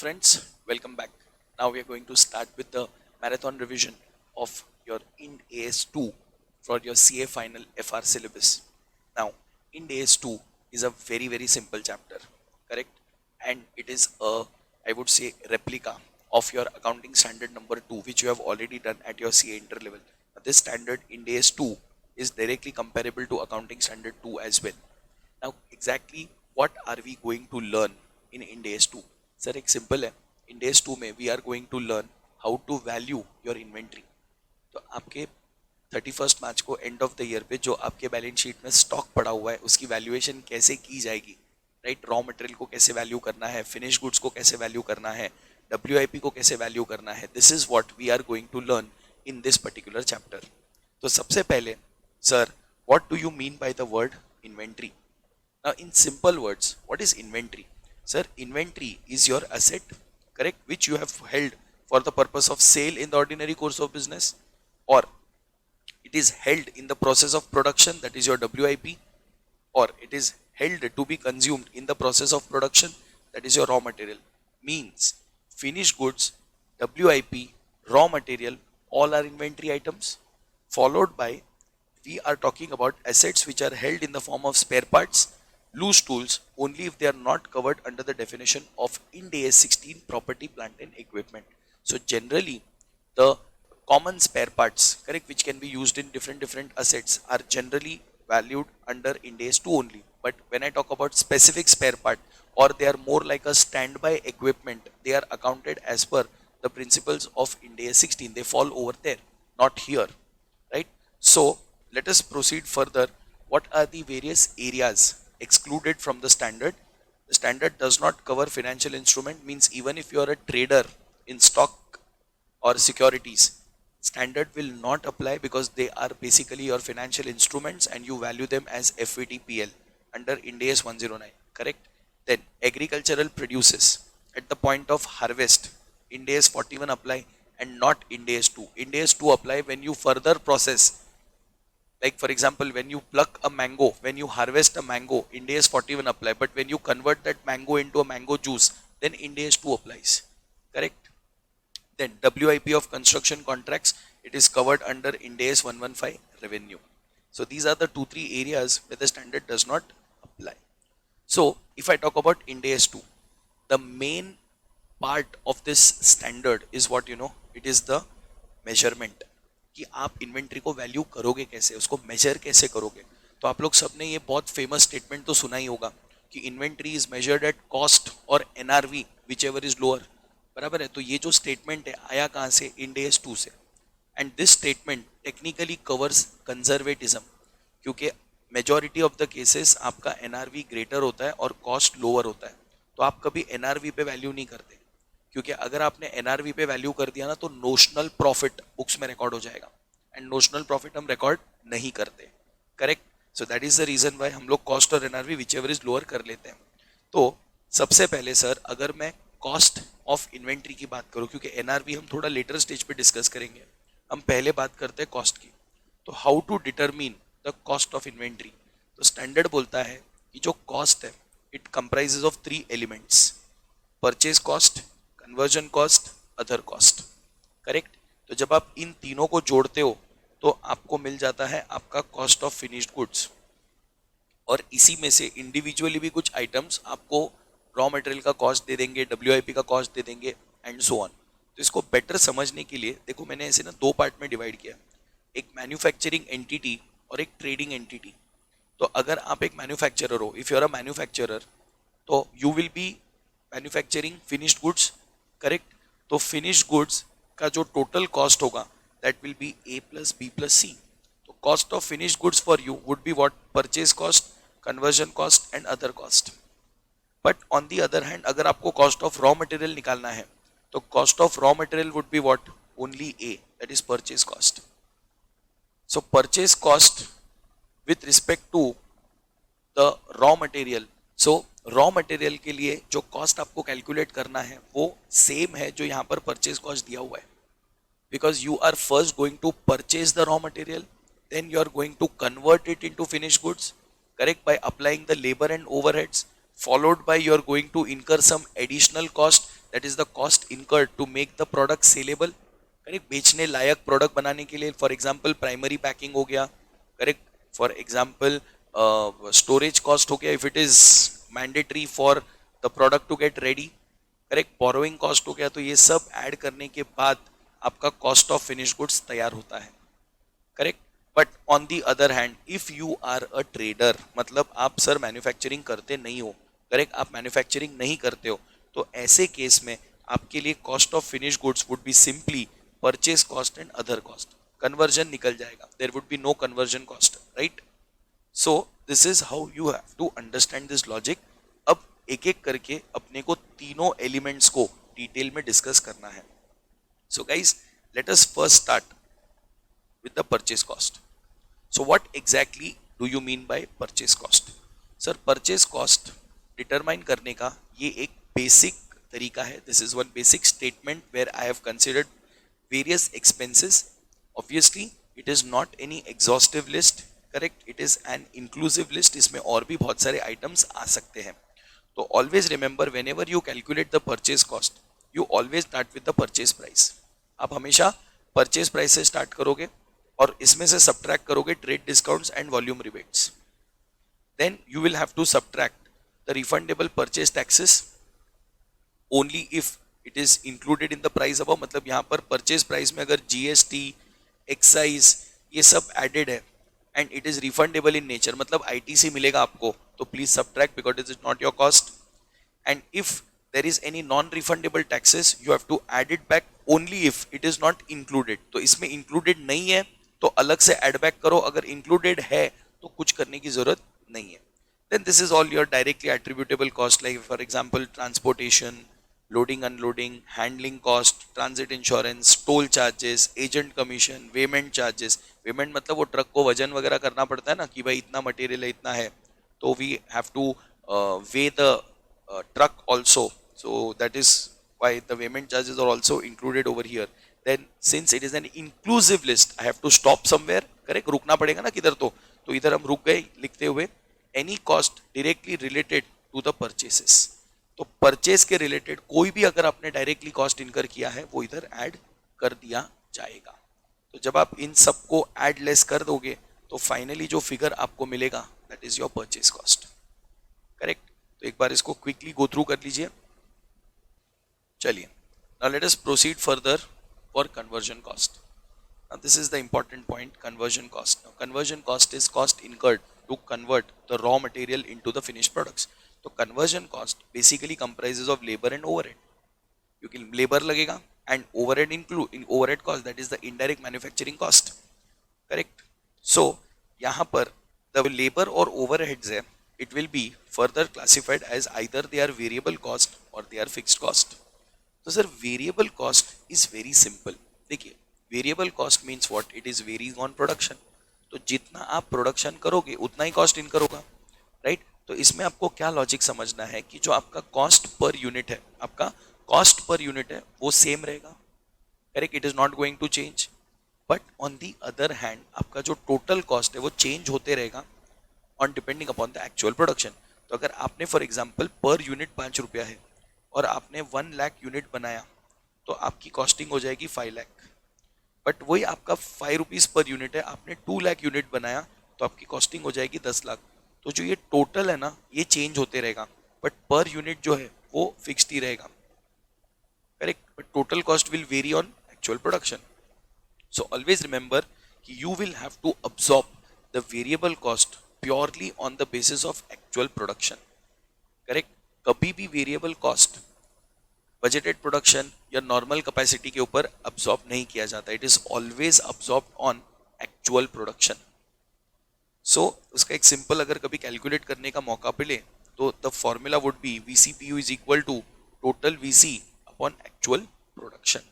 friends, welcome back. Now we are going to start with the marathon revision of your IND AS2 for your CA final FR syllabus. Now, IND AS2 is a very simple chapter, correct? And it is I would say, replica of your accounting standard number 2, which you have already done at your CA inter level. This standard IND AS2 is directly comparable to accounting standard 2 as well. Now, exactly what are we going to learn in IND AS2? Sir एक simple है, in days 2 में we are going to learn how to value your inventory. तो आपके 31 मार्च को end of the year पे जो आपके balance sheet में स्टॉक पड़ा हुआ है उसकी वैल्यूएशन कैसे की जाएगी, राइट? रॉ मटेरियल को कैसे वैल्यू करना है, फिनिश गुड्स को कैसे वैल्यू करना है, WIP को कैसे वैल्यू करना है. This is what we are going to learn in this particular chapter. तो सबसे पहले sir, what do you mean by the word inventory? Now, in simple words, what is inventory? Sir, inventory is your asset, correct, which you have held for the purpose of sale in the ordinary course of business, or it is held in the process of production, that is your WIP, or it is held to be consumed in the process of production, that is your raw material. Means finished goods, WIP, raw material, all are inventory items. Followed by, we are talking about assets which are held in the form of spare parts, loose tools, only if they are not covered under the definition of IND AS 16 property, plant and equipment. So generally the common spare parts, correct, which can be used in different assets are generally valued under IND AS 2 only. But when I talk about specific spare part, or they are more like a standby equipment, they are accounted as per the principles of IND AS 16. They fall over there, not here, right? So let us proceed further. What are the various areas excluded from the standard? The standard does not cover financial instrument, means even if you are a trader in stock or securities, standard will not apply because they are basically your financial instruments and you value them as FVTPL under IND AS 109, correct? Then agricultural produces at the point of harvest, IND AS 41 apply and not IND AS 2. IND AS 2 apply when you further process. Like for example, when you pluck a mango, when you harvest a mango, IND AS 41 apply. But when you convert that mango into a mango juice, then IND AS 2 applies. Correct? Then WIP of construction contracts, it is covered under IND AS 115 revenue. So these are the 2-3 areas where the standard does not apply. So if I talk about IND AS 2, the main part of this standard is what it is the measurement. कि आप inventory को value करोगे कैसे, उसको major कैसे करोगे. तो आप लोग सबने ये बहुत फेमस स्टेटमेंट तो सुना ही होगा कि inventory is measured at cost और NRV whichever is lower. बराबर है. तो ये जो स्टेटमेंट है आया कहाँ से? IND AS 2 से. And this statement technically covers conservatism, क्योंकि मेजॉरिटी ऑफ द केसेस आपका NRV ग्रेटर होता है और कॉस्ट लोअर होता है. तो आप कभी NRV पे वैल्यू नहीं करते, क्योंकि अगर आपने NRV पे वैल्यू कर दिया ना तो नोशनल प्रॉफिट बुक्स में रिकॉर्ड हो जाएगा, एंड नोशनल प्रॉफिट हम रिकॉर्ड नहीं करते, correct? So that is the reason why हम लोग कॉस्ट और NRV whichever is lower कर लेते हैं. तो सबसे पहले सर, अगर मैं कॉस्ट ऑफ इन्वेंट्री की बात करूं, क्योंकि NRV हम थोड़ा लेटर स्टेज पे डिस्कस करेंगे, हम पहले बात करते हैं कॉस्ट की. तो how to determine the cost of inventory? तो स्टैंडर्ड बोलता है कि जो कॉस्ट है it comprises of 3 elements: purchase cost, conversion cost, other cost, correct? तो जब आप इन तीनों को जोड़ते हो तो आपको मिल जाता है आपका कॉस्ट ऑफ फिनिश्ड गुड्स. और इसी में से इंडिविजुअली भी कुछ आइटम्स आपको रॉ मटेरियल का कॉस्ट दे देंगे, WIP का कॉस्ट दे देंगे, एंड सो ऑन. तो इसको बेटर समझने के लिए देखो, मैंने ऐसे ना 2 पार्ट में डिवाइड किया, एक मैन्युफैक्चरिंग एंटिटी और एक ट्रेडिंग एंटिटी. तो अगर आप एक मैन्युफैक्चरर हो, if you are a manufacturer, तो you will be manufacturing finished goods, correct? तो फिनिश्ड गुड्स का जो टोटल कॉस्ट होगा that will be A + B + C. तो cost of finished goods for you would be what? Purchase cost, conversion cost and other cost. But on the other hand, अगर आपको cost of raw material निकालना है तो cost of raw material would be what? Only A, that is purchase cost. So purchase cost with respect to the raw material, so raw material के लिए जो cost आपको calculate करना है वो सेम है जो यहाँ पर परचेज कॉस्ट दिया हुआ है, because you are first going to purchase the raw material, then you are going to convert it into finished goods, correct, by applying the labor and overheads, followed by you are going to incur some additional cost that is the cost incurred to make the product saleable, correct, बेचने लायक product बनाने के लिए, for example primary packing हो गया, correct, for example storage cost हो गया if it is mandatory for the product to get ready, correct, borrowing cost हो गया। तो ये सब ऐड करने के बाद आपका कॉस्ट ऑफ फिनिश गुड्स तैयार होता है, correct. But on the other hand if you are a trader, मतलब आप सर मैन्युफैक्चरिंग करते नहीं हो, करेक्ट, आप मैन्युफैक्चरिंग नहीं करते हो, तो ऐसे केस में आपके लिए cost of finish goods would be simply purchase cost and other cost, conversion निकल जाएगा, there would be no conversion cost, right. So this is how you have to understand this logic. अब एक एक करके अपने को तीनों एलिमेंट्स को डिटेल में डिस्कस करना है। So guys let us first start with the purchase cost. So what exactly do you mean by purchase cost? Sir, purchase cost determine करने का ये एक basic तरीका है. This is one basic statement where I have considered various expenses. Obviously, it is not any exhaustive list, correct? It is an inclusive list. इसमें और भी बहुत सारे items आ सकते हैं. तो always remember whenever you calculate the purchase cost, you always start with the purchase price. आप हमेशा purchase price से start करोगे और इसमें से सब्ट्रैक्ट करोगे trade discounts and volume rebates, then you will have to subtract the refundable purchase taxes only if it is included in the price above. मतलब यहाँ पर परचेज प्राइस में अगर जीएसटी, एक्साइज ये सब एडेड है and it is refundable in nature, मतलब ITC मिलेगा आपको, तो please subtract because it is not your cost. And if there is any non-refundable taxes, you have to add it back only if it is not included. तो इसमें included नहीं है तो अलग से add back करो, अगर included है तो कुछ करने की जरूरत नहीं है। Then this is all your directly attributable cost, like for example transportation, loading unloading, handling cost, transit insurance, toll charges, agent commission, payment charges. Payment मतलब वो ट्रक को वजन वगैरह करना पड़ता है ना कि भाई इतना मटेरियल है इतना है, तो we have to weigh the truck also, so that is why the payment charges are also included over here. Then since it is an inclusive list, I have to stop somewhere, correct, रुकना पड़ेगा ना किधर, तो इधर हम रुक गए लिखते हुए any cost directly related to the purchases. तो परचेज के रिलेटेड कोई भी अगर आपने डायरेक्टली कॉस्ट इनकर किया है वो इधर ऐड कर दिया जाएगा। तो जब आप इन सबको ऐड लेस कर दोगे तो फाइनली जो फिगर आपको मिलेगा that is your purchase cost, correct. तो एक बार इसको क्विकली गो थ्रू कर लीजिए। चलिए, now let us proceed further for conversion cost. Now this is the important point, conversion cost. Now conversion cost is cost incurred to convert the raw material into the finished products. तो conversion cost basically comprises of labour and overhead, क्योंकि labour लगेगा and overhead include in overhead cost, that is the indirect manufacturing cost, correct. So यहाँ पर the labour और overheads है, it will be further classified as either they are variable cost or they are fixed cost. तो sir variable cost is very simple. देखिए variable cost means what? It is varying on production. तो जितना आप production करोगे उतना ही cost incur होगा, right. तो इसमें आपको क्या लॉजिक समझना है कि जो आपका कॉस्ट पर यूनिट है, आपका कॉस्ट पर यूनिट है वो सेम रहेगा, correct, it is not going to change. But on the other hand आपका जो टोटल कॉस्ट है वो चेंज होते रहेगा on depending upon the actual production. तो अगर आपने फॉर एग्जांपल पर यूनिट 5 रुपया है और आपने 1 लाख यूनिट बनाया तो आपकी कॉस्टिंग हो जाएगी 5 लाख। बट वही आपका 5 रुपीज़ पर यूनिट है, आपने 2 लाख यूनिट बनाया तो आपकी कॉस्टिंग हो जाएगी 10 लाख। तो जो ये टोटल है ना ये चेंज होते रहेगा, बट पर यूनिट जो है वो फिक्स्ड ही रहेगा, correct. But total cost will vary on actual production. So always remember कि you will have to absorb the variable cost purely on the basis of actual production, correct. कभी भी variable cost budgeted production या normal capacity के ऊपर absorb नहीं किया जाता, it is always absorb on actual production. So उसका एक सिंपल अगर कभी कैलकुलेट करने का मौका मिले तो the formula would be VCPU is equal to total VC upon actual production.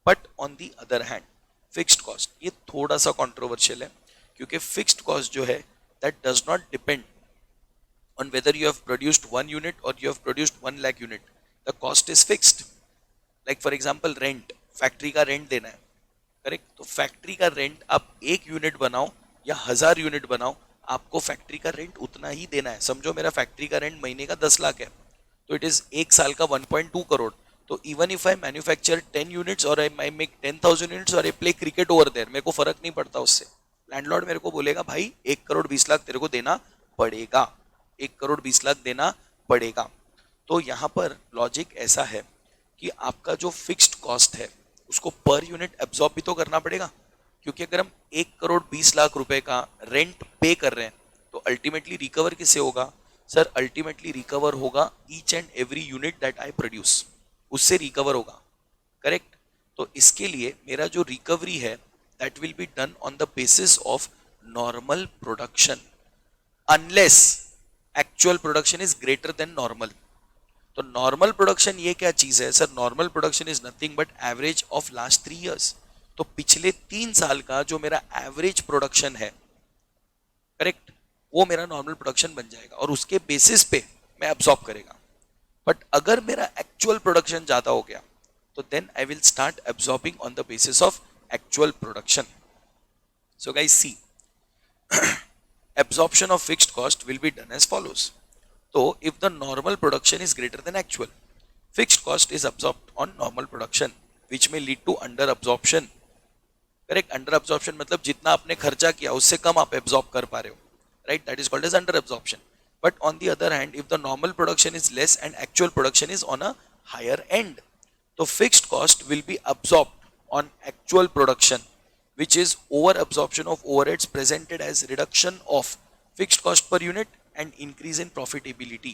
But on the other hand fixed cost, ये थोड़ा सा कॉन्ट्रोवर्शियल है क्योंकि फिक्स्ड कॉस्ट जो है that does not depend on whether you have produced 1 unit or you have produced 1 lakh unit. The cost is fixed. Like for example rent, factory का rent देना है, करेक्ट। तो फैक्ट्री का rent आप 1 unit बनाओ या 1000 यूनिट बनाओ, आपको फैक्ट्री का रेंट उतना ही देना है। समझो मेरा फैक्ट्री का रेंट महीने का 10 लाख है तो इट इज 1 साल का 1.2 करोड़। तो even if I manufacture 10 units और आई मेक 10,000 यूनिट्स और I play cricket over there, मेरे को फर्क नहीं पड़ता उससे। लैंडलॉर्ड मेरे को बोलेगा भाई 1 करोड़ 20 लाख तेरे को देना पड़ेगा, 1 करोड़ 20 लाख देना पड़ेगा। तो यहाँ पर लॉजिक ऐसा है कि आपका जो फिक्स्ड कॉस्ट है उसको पर यूनिट एब्जॉर्ब भी तो करना पड़ेगा, क्योंकि अगर हम 1 करोड़ 20 लाख रुपए का रेंट पे कर रहे हैं तो अल्टीमेटली रिकवर किससे होगा सर? अल्टीमेटली रिकवर होगा each and every unit that I produce, उससे रिकवर होगा, करेक्ट। तो इसके लिए मेरा जो रिकवरी है that will be done on the basis of normal production unless actual production is greater then normal. तो नॉर्मल प्रोडक्शन ये क्या चीज है sir? Normal production is nothing but average of last 3 years. तो पिछले 3 साल का जो मेरा एवरेज प्रोडक्शन है, करेक्ट, वो मेरा नॉर्मल प्रोडक्शन बन जाएगा और उसके बेसिस पे मैं एब्सॉर्ब करेगा। बट अगर मेरा एक्चुअल प्रोडक्शन ज्यादा हो गया तो then I will start absorbing on the basis of actual production. So guys see, absorption of fixed cost will be done as follows. So if the normal production is greater than actual, fixed cost is absorbed on normal production which may lead to under absorption. Correct, under absorption मतलब जितना आपने खर्चा किया उससे कम आप absorb कर पा रहे हो, right, that is called as under absorption. But on the other hand if the normal production is less and actual production is on a higher end, तो fixed cost will be absorbed on actual production which is over absorption of overheads presented as reduction of fixed cost per unit and increase in profitability.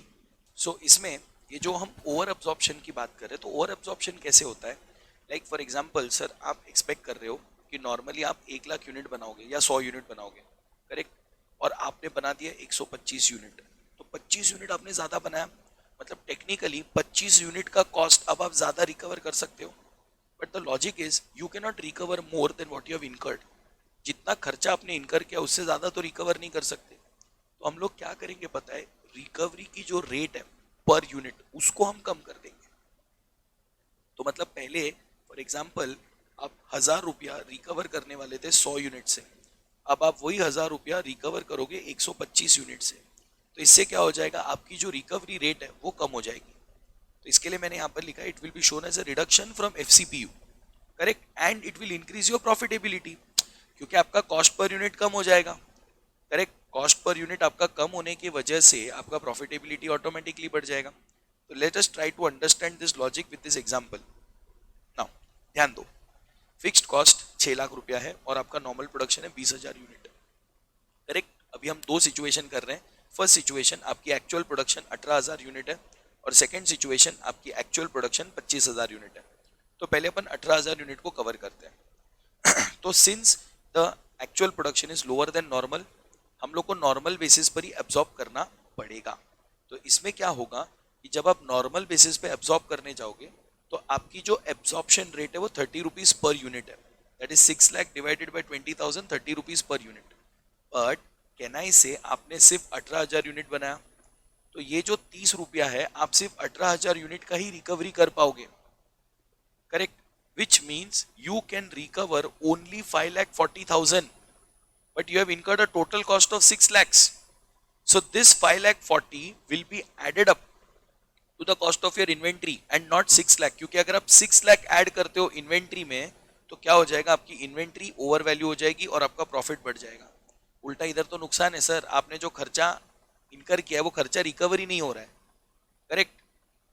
So इसमें ये जो हम over absorption की बात कर रहे हैं, तो ओवर अब्जॉर्प्शन कैसे होता है? लाइक फॉर एग्जांपल सर, आप एक्सपेक्ट कर रहे हो कि नॉर्मली आप 1 लाख यूनिट बनाओगे या 100 यूनिट बनाओगे, करेक्ट, और आपने बना दिया 125 यूनिट। तो 25 यूनिट आपने ज़्यादा बनाया, मतलब टेक्निकली 25 यूनिट का कॉस्ट अब आप ज़्यादा रिकवर कर सकते हो। But the logic is you can not recover more than what you have incurred. जितना खर्चा आपने इनकर किया उससे ज़्यादा तो रिकवर नहीं कर सकते। तो हम लोग क्या करेंगे पता है? रिकवरी की जो रेट है पर यूनिट उसको हम कम कर देंगे। तो मतलब पहले फॉर एग्जांपल आप 1000 रुपया रिकवर करने वाले थे 100 यूनिट से, अब आप वही 1000 रुपया रिकवर करोगे 125 यूनिट से। तो इससे क्या हो जाएगा? आपकी जो रिकवरी रेट है वो कम हो जाएगी। तो इसके लिए मैंने यहाँ पर लिखा है it will be shown as a reduction from FCPU, correct, and it will increase your profitability, क्योंकि आपका कॉस्ट पर यूनिट कम हो जाएगा, करेक्ट। कॉस्ट पर यूनिट आपका कम होने की वजह से आपका प्रॉफिटेबिलिटी ऑटोमेटिकली बढ़ जाएगा। तो let us try to understand this logic with this example. Now ध्यान दो, फिक्स्ड कॉस्ट 6 लाख रुपया है और आपका नॉर्मल प्रोडक्शन है 20,000 यूनिट, करेक्ट। अभी हम दो सिचुएशन कर रहे हैं। फर्स्ट सिचुएशन आपकी एक्चुअल प्रोडक्शन 18,000 यूनिट है और सेकेंड सिचुएशन आपकी एक्चुअल प्रोडक्शन 25,000 यूनिट है। तो पहले अपन 18,000 यूनिट को कवर करते हैं। तो since the actual production is lower then normal, हम लोग को नॉर्मल बेसिस पर ही एब्जॉर्ब करना पड़ेगा। तो इसमें क्या होगा कि जब आप नॉर्मल बेसिस पे एब्जॉर्ब करने जाओगे तो आपकी जो एब्जॉर्प्शन रेट है वो 30 रुपीज पर यूनिट है, that is 6 lakh divided by 20,000, 30 rupees per unit. But can I से आपने सिर्फ 18,000 यूनिट बनाया, तो ये जो 30 रुपया है आप सिर्फ 18,000 यूनिट का ही रिकवरी कर पाओगे, correct, which means you can recover only 5,40,000 but you have incurred a total cost of 6 lakhs. So this 5,40,000 will be added up to the cost of your inventory and not 6 lakh, क्योंकि अगर आप 6 lakh add करते हो inventory में तो क्या हो जाएगा? आपकी इन्वेंट्री ओवर वैल्यू हो जाएगी और आपका प्रॉफिट बढ़ जाएगा। उल्टा इधर तो नुकसान है सर, आपने जो खर्चा इनकर किया है वो खर्चा रिकवर ही नहीं हो रहा है, करेक्ट।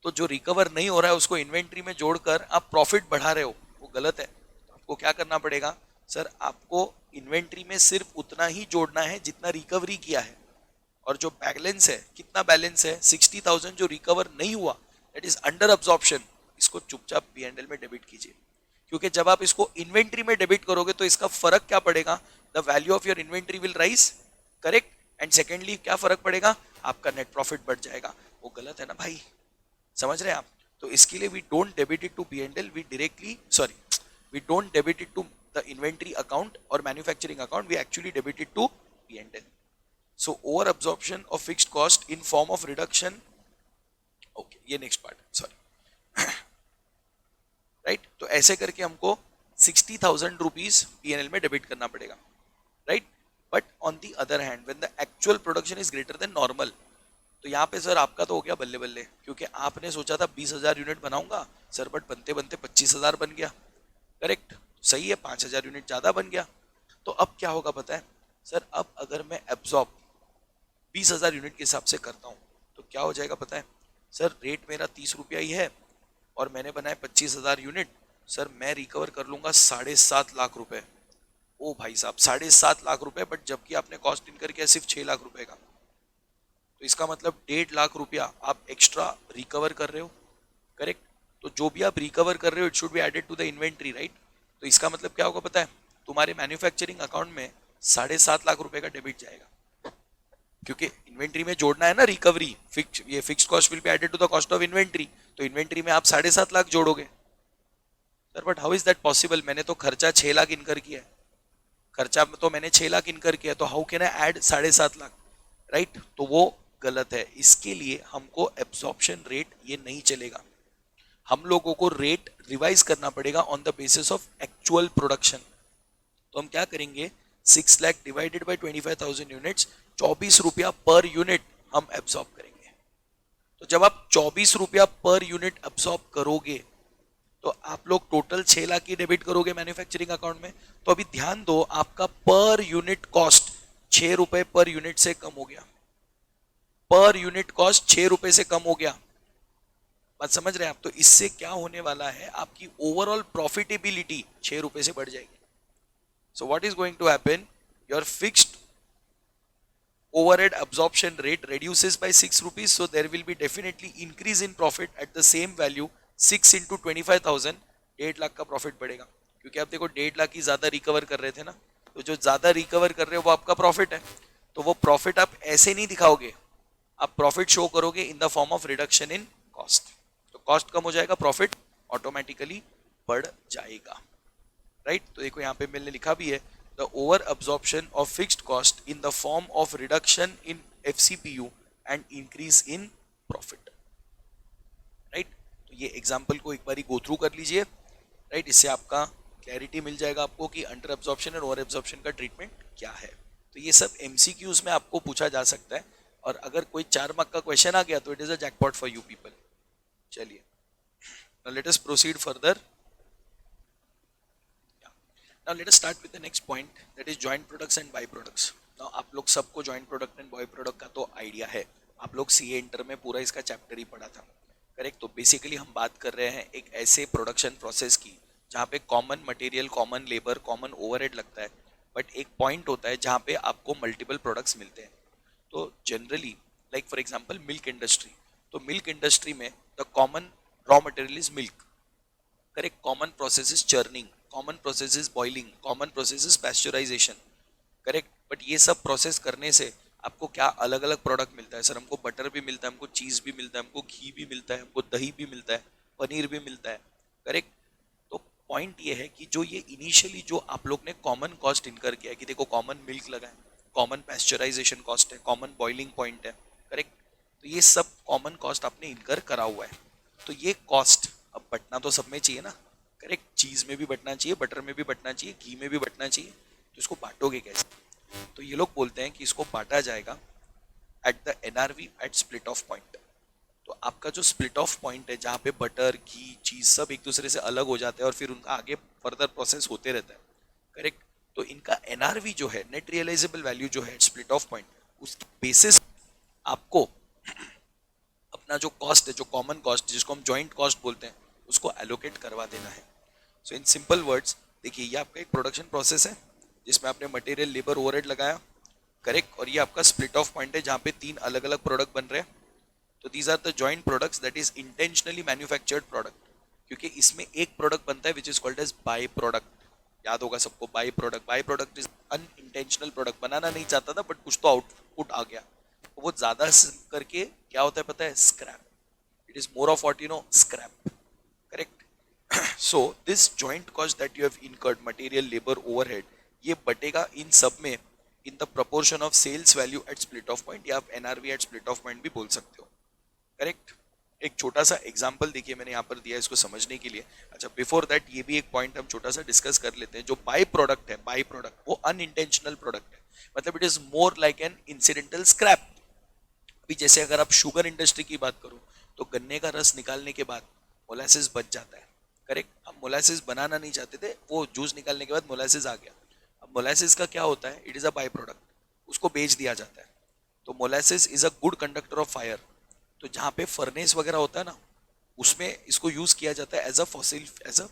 तो जो रिकवर नहीं हो रहा है उसको इन्वेंट्री में जोड़कर आप प्रॉफिट बढ़ा रहे हो, वो गलत है। तो आपको क्या करना पड़ेगा सर? आपको इन्वेंट्री में सिर्फ उतना ही जोड़ना है जितना रिकवरी किया है, और जो बैलेंस है, कितना बैलेंस है? 60,000 जो रिकवर नहीं हुआ, दैट इज अंडर अब्जॉर्प्शन, इसको चुपचाप P&L में डेबिट कीजिए। क्योंकि जब आप इसको इन्वेंट्री में डेबिट करोगे तो इसका फर्क क्या पड़ेगा? The value of your inventory will rise, correct, and secondly क्या फर्क पड़ेगा? आपका नेट प्रॉफिट बढ़ जाएगा। वो गलत है ना भाई, समझ रहे हैं आप? तो इसके लिए we don't debit it to P&L, we don't debit it to the inventory account or manufacturing account, we actually debit it to P&L. So over absorption of fixed cost in form of reduction, okay, ये next part, sorry, right? तो ऐसे करके हमको 60,000 rupees P&L में debit करना पड़ेगा, right? But on the other hand, when the actual production is greater than normal, तो तो यहाँ पे सर आपका तो हो गया बल्ले बल्ले, क्योंकि आपने सोचा था 20,000 यूनिट बनाऊंगा सर, बट बनते बनते 25,000 बन गया। करेक्ट, सही है, 5,000 यूनिट ज्यादा बन गया। तो अब क्या होगा पता है सर, अब अगर मैं एब्जॉर्ब 20,000 यूनिट के हिसाब से करता हूँ तो क्या हो जाएगा पता है सर, रेट मेरा 30 रुपया ही है और मैंने बनाए 25,000 यूनिट, सर मैं रिकवर कर लूंगा 7.5 लाख रुपए। ओ भाई साहब, 7.5 लाख रुपए, बट जबकि आपने कॉस्ट इनकर किया सिर्फ 6 लाख रुपए का। तो इसका मतलब 1.5 लाख रुपया आप एक्स्ट्रा रिकवर कर रहे हो। करेक्ट, तो जो भी आप रिकवर कर रहे हो it should be added to the inventory, right. तो इसका मतलब क्या होगा पता है, तुम्हारे मैन्युफैक्चरिंग अकाउंट में 7.5 लाख रुपए का डेबिट जाएगा, क्योंकि इन्वेंट्री में जोड़ना है ना रिकवरी, ये fix cost will be added to the cost of inventory, तो इन्वेंट्री में आप 7.5 लाख जोड़ोगे। Sir but how is that possible, मैंने तो खर्चा 6 लाख इनकर किया है, खर्चा तो मैंने 6 लाख इनकर किया, तो how can I add 7.5 lakh, right. तो वो गलत है, इसके लिए हमको एब्जॉर्प्शन रेट ये नहीं चलेगा, हम लोगों को रेट रिवाइज करना पड़ेगा on the basis of actual production. तो हम क्या करेंगे, 6 लाख डिवाइडेड बाई 25,000 यूनिट्स, 24 रुपया पर यूनिट हम एब्सॉर्ब करेंगे। तो जब आप 24 रुपया पर यूनिट एब्सॉर्ब करोगे तो आप लोग टोटल 6 लाख की डेबिट करोगे मैन्युफैक्चरिंग अकाउंट में। तो अभी ध्यान दो, आपका पर यूनिट कॉस्ट 6 रुपए पर यूनिट से कम हो गया, पर यूनिट कॉस्ट 6 रुपए से कम हो गया, बात समझ रहे हैं आप। तो इससे क्या होने वाला है, आपकी ओवरऑल प्रॉफिटेबिलिटी 6 रुपए से बढ़ जाएगी। So what is going to happen, your fixed overhead absorption rate reduces by 6 rupees, so there will be definitely increase in profit at the same value, 6 into 25,000, 1.5 lakh का प्रॉफिट बढ़ेगा, क्योंकि आप देखो 1.5 लाख ही ज्यादा रिकवर कर रहे थे ना, तो जो ज्यादा रिकवर कर रहे हो वो आपका प्रॉफिट है। तो वो प्रॉफिट आप ऐसे नहीं दिखाओगे, आप प्रॉफिट शो करोगे in the form of reduction in cost. तो कॉस्ट कम हो जाएगा, प्रॉफिट ऑटोमेटिकली बढ़ जाएगा, राइट। तो देखो यहाँ पे मैंने लिखा भी है, the over absorption of fixed cost in the form of reduction in FCPU and increase in profit, right। तो ये एग्जांपल को एक बारी गो थ्रू कर लीजिए, राइट, इससे आपका क्लैरिटी मिल जाएगा आपको कि अंडर एब्जॉर्प्शन और ओवर एब्जॉर्प्शन का ट्रीटमेंट क्या है। तो ये सब एमसीक्यूज में आपको पूछा जा सकता है, और अगर कोई 4 मार्क का क्वेश्चन आ गया तो it is a jackpot for you people. चलिए, now let us proceed further. Now let us start with the next point, that is joint products and by products. Now आप लोग सबको joint product and by product का तो idea है, आप लोग CA inter में पूरा इसका चैप्टर ही पढ़ा था, करेक्ट। तो बेसिकली हम बात कर रहे हैं एक ऐसे प्रोडक्शन प्रोसेस की जहाँ पे common material, common labour, common overhead लगता है, बट एक पॉइंट होता है जहाँ पे आपको मल्टीपल प्रोडक्ट्स मिलते हैं। तो generally like for example milk industry, तो मिल्क इंडस्ट्री में the common raw material is milk, correct. Common process is churning, common process is boiling, common process is pasteurisation, correct. But ये सब process करने से आपको क्या अलग अलग प्रोडक्ट मिलता है, सर हमको बटर भी मिलता है, हमको चीज़ भी मिलता है, हमको घी भी मिलता है, हमको दही भी मिलता है, पनीर भी मिलता है, करेक्ट। तो पॉइंट ये है कि जो ये इनिशियली जो आप लोग ने कॉमन कॉस्ट इनकर किया है कि देखो कॉमन मिल्क लगा है, कॉमन पैस्चराइजेशन कॉस्ट है, कॉमन बॉइलिंग पॉइंट है, करेक्ट। तो ये सब कॉमन कॉस्ट आपने इनकर करा हुआ है। तो ये कॉस्ट अब बटना तो सब में चाहिए ना, करेक्ट। चीज़ में भी बटना चाहिए, बटर में भी बटना चाहिए, घी में भी बटना चाहिए, तो इसको बांटोगे कैसे। तो ये लोग बोलते हैं कि इसको बांटा जाएगा at the NRV eight split off point. तो आपका जो स्प्लिट ऑफ पॉइंट है जहाँ पे बटर, घी, चीज़ सब एक दूसरे से अलग हो जाते हैं और फिर उनका आगे फर्दर प्रोसेस होते रहता है, करेक्ट। तो इनका एनआरवी जो है, नेट रियलाइजेबल वैल्यू जो है स्प्लिट ऑफ पॉइंट, उसके बेसिस आपको अपना जो कॉस्ट है, जो कॉमन कॉस्ट जिसको हम जॉइंट कॉस्ट बोलते हैं, उसको एलोकेट करवा देना है। सो इन सिंपल वर्ड्स देखिए, ये आपका एक प्रोडक्शन प्रोसेस है जिसमें आपने मटेरियल, लेबर, ओवरहेड लगाया, करेक्ट। और ये आपका स्प्लिट ऑफ पॉइंट है जहाँ पे 3 अलग अलग प्रोडक्ट बन रहे हैं। तो these are the joint products, that is intentionally manufactured product, क्योंकि इसमें एक प्रोडक्ट बनता है which is called as by product. याद होगा सबको, by product, by product is unintentional product, बनाना नहीं चाहता था बट कुछ तो आउटपुट आ गया, तो वो ज्यादा करके क्या होता है पता है, scrap. It is more of what you know, scrap, correct. So this joint cost that you have incurred, material, labor, overhead, ये बटेगा इन सब में in the proportion of sales value at split off point, या आप NRV at split off point भी बोल सकते हो, correct. एक छोटा सा एग्जांपल देखिए मैंने यहाँ पर दिया इसको समझने के लिए। अच्छा, बिफोर दैट ये भी एक पॉइंट हम छोटा सा डिस्कस कर लेते हैं। जो बाय प्रोडक्ट है, बाय प्रोडक्ट वो अनइंटेंशनल प्रोडक्ट है, मतलब it is more like an incidental scrap. भी जैसे अगर आप शुगर इंडस्ट्री की बात करो तो गन्ने का रस निकालने के बाद मोलासिस बच जाता है, करेक्ट। हम मोलासिस बनाना नहीं चाहते थे, वो जूस निकालने के बाद मोलासिस आ गया। अब मोलासिस का क्या होता है, it is a by product, उसको बेच दिया जाता है। तो molasses is a good conductor of fire. तो जहाँ पे फर्नेस वगैरह होता है ना, उसमें इसको यूज किया जाता है as a fossil, as a,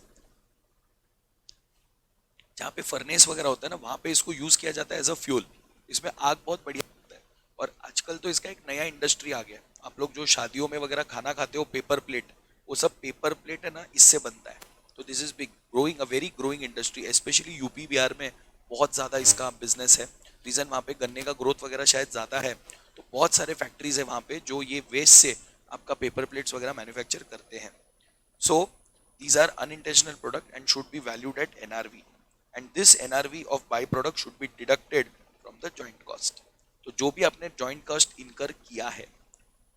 जहाँ पे फर्नेस वगैरह होता है ना वहाँ पे इसको यूज किया जाता है एज अ फ्यूल। इसमें आग बहुत बढ़िया होता है। और आजकल तो इसका एक नया इंडस्ट्री आ गया है। आप लोग जो शादियों में वगैरह खाना खाते हो पेपर प्लेट, वो सब पेपर प्लेट है ना, इससे बनता है। तो this is big growing, a very growing industry, specially UP Bihar में बहुत ज़्यादा इसका बिजनेस है। रीज़न वहाँ पे गन्ने का ग्रोथ वगैरह शायद ज़्यादा है, तो बहुत सारे फैक्ट्रीज है वहाँ पे जो ये वेस्ट से आपका पेपर प्लेट्स वगैरह मैन्युफैक्चर करते हैं। So these are unintentional product and should be valued at NRV, and this NRV of byproduct should be deducted from the joint cost. तो जो भी आपने joint cost incur किया है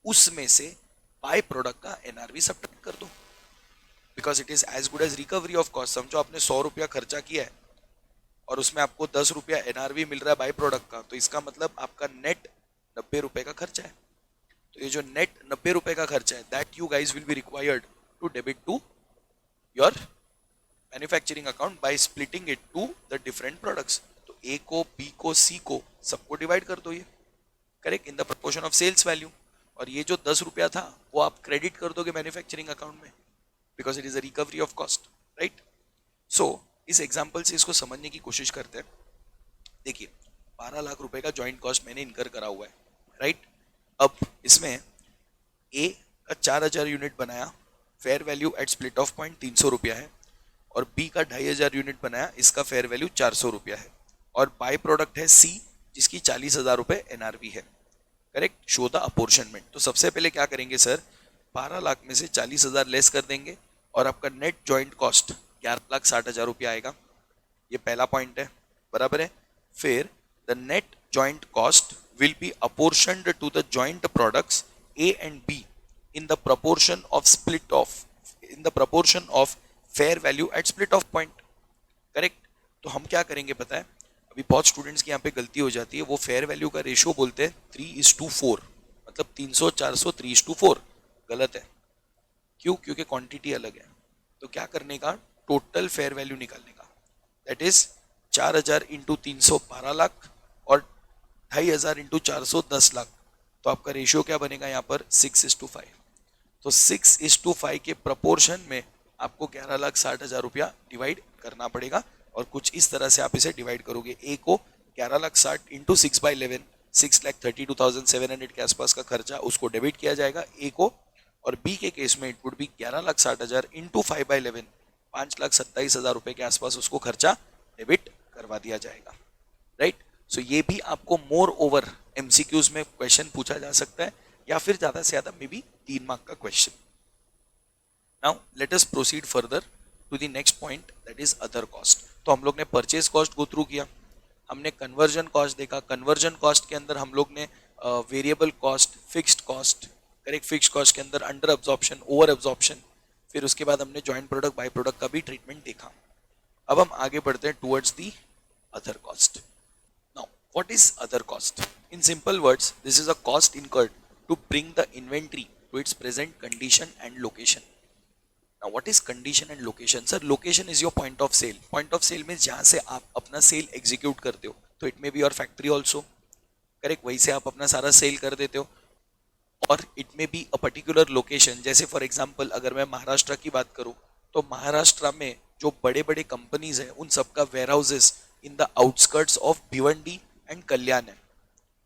उसमें से बाय प्रोडक्ट का NRV सब्ट्रैक्ट कर दो, because it is as good as recovery of cost. समझो आपने 100 रुपया खर्चा किया है और उसमें आपको 10 रुपया NRV मिल रहा है बाय प्रोडक्ट का, तो इसका मतलब आपका नेट 90 रुपए का खर्चा है। तो ये जो नेट 90 रुपए का खर्चा है, that you guys will be required to debit to your manufacturing account by splitting it to the different products. तो ए को, बी को, सी को, सबको डिवाइड कर दो ये, correct, in the proportion of sales value. और ये जो 10 रुपया था वो आप क्रेडिट कर दोगे मैन्युफैक्चरिंग अकाउंट में, because it is a recovery of cost, right. So इस एग्जाम्पल से इसको समझने की कोशिश करते हैं। देखिए 12 लाख रुपए का ज्वाइंट कॉस्ट मैंने इनकर करा हुआ है, राइट। अब इसमें ए का 4,000 यूनिट बनाया, fair value at split off point 300 रुपया है। और बी का 2,500 यूनिट बनाया, इसका फेयर वैल्यू 400 रुपया है। और बाय प्रोडक्ट है सी, जिसकी 40,000 रुपये NRV है, करेक्ट। Show the apportionment. तो सबसे पहले क्या करेंगे सर, 12 लाख में से 40,000 लेस कर देंगे और आपका नेट ज्वाइंट कॉस्ट 11,60,000 रुपया आएगा। ये पहला पॉइंट है, बराबर है। फिर the net joint cost will be apportioned to the joint products A and B in the proportion of split off, in the proportion of fair value at split off point, correct. तो हम क्या करेंगे पता है, अभी बहुत students की यहाँ पे गलती हो जाती है, वो फेयर वैल्यू का रेशियो बोलते हैं 3:4, मतलब 300, 400, 3:4, गलत है। क्यों? क्योंकि क्वांटिटी अलग है। तो क्या करने का, टोटल फेयर वैल्यू निकालने का, दैट इज 4,000 इंटू 300 12 लाख और 2,500 इंटू 400 10 लाख। तो आपका रेशियो क्या बनेगा यहाँ पर, 6:5। तो 6:5 के प्रपोर्शन में आपको 11,60,000 रुपया डिवाइड करना पड़ेगा। और कुछ इस तरह से आप इसे डिवाइड करोगे, ए को 11,60,000 इंटू 6/11, 6,32,700 के आसपास का खर्चा उसको डेबिट किया जाएगा ए को। और बी के केस में इट वुड बी 11,60,000 इंटू 5/11, 5,27,000 रुपए के आसपास उसको खर्चा डेबिट करवा दिया जाएगा, राइट। सो ये भी आपको मोर ओवर MCQs में क्वेश्चन पूछा जा सकता है, या फिर ज्यादा से ज्यादा मे बी 3 मार्क का question. Now let us proceed further to the next point, that is other cost. तो हम लोग ने परचेज कॉस्ट गो थ्रू किया, हमने कन्वर्जन कॉस्ट देखा। कन्वर्जन कॉस्ट के अंदर हम लोग ने variable cost, fixed cost, correct, fixed cost के अंदर अंडर एब्जॉर्प्शन, ओवर एब्जॉर्प्शन, फिर उसके बाद हमने जॉइंट प्रोडक्ट बाय प्रोडक्ट का भी ट्रीटमेंट देखा। अब हम आगे बढ़ते हैं towards the other cost. Now what is other cost? In simple words, this is a cost incurred to bring the inventory to its present condition and location. Now what is condition and location? Sir, location is your point of sale. Point of sale means जहाँ से आप अपना cell execute करते हो, तो it may be your factory also, correct, वहीं से आप अपना सारा सेल कर देते हो। और it may be a particular location, जैसे फॉर एग्जांपल अगर मैं महाराष्ट्र की बात करूँ, तो महाराष्ट्र में जो बड़े बड़े कंपनीज हैं उन सबका warehouses in the outskirts of Bhiwandi and Kalyan है।